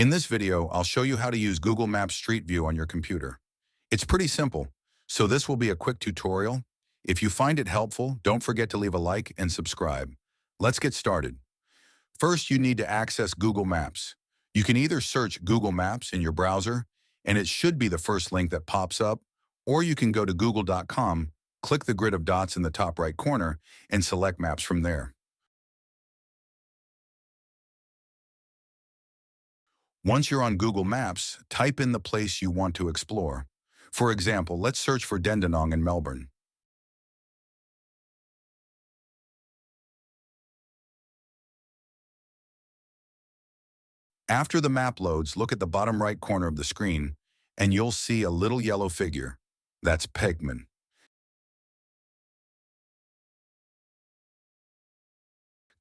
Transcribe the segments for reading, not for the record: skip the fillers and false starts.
In this video, I'll show you how to use Google Maps Street View on your computer. It's pretty simple, so this will be a quick tutorial. If you find it helpful, don't forget to leave a like and subscribe. Let's get started. First, you need to access Google Maps. You can either search Google Maps in your browser, and it should be the first link that pops up, or you can go to google.com, click the grid of dots in the top right corner, and select Maps from there. Once you're on Google Maps, type in the place you want to explore. For example, let's search for Dandenong in Melbourne. After the map loads, look at the bottom right corner of the screen, and you'll see a little yellow figure. That's Pegman.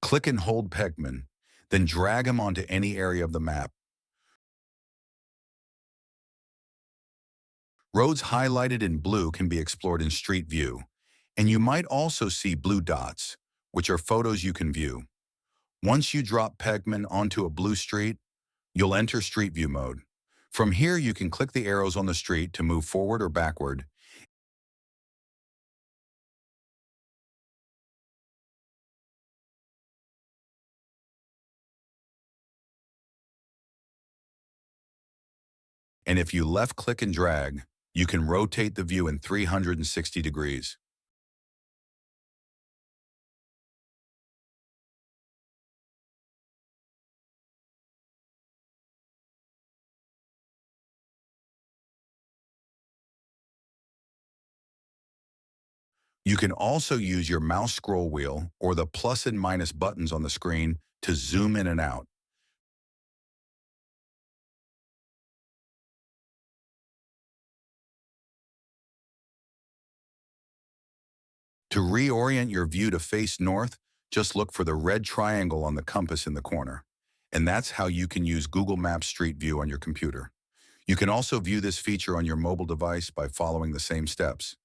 Click and hold Pegman, then drag him onto any area of the map. Roads highlighted in blue can be explored in Street View, and you might also see blue dots, which are photos you can view. Once you drop Pegman onto a blue street, you'll enter Street View mode. From here, you can click the arrows on the street to move forward or backward. And if you left click and drag, you can rotate the view in 360 degrees. You can also use your mouse scroll wheel or the plus and minus buttons on the screen to zoom in and out. To reorient your view to face north, just look for the red triangle on the compass in the corner. And that's how you can use Google Maps Street View on your computer. You can also view this feature on your mobile device by following the same steps.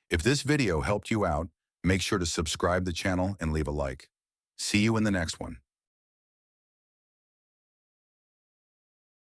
If this video helped you out, make sure to subscribe the channel and leave a like. See you in the next one.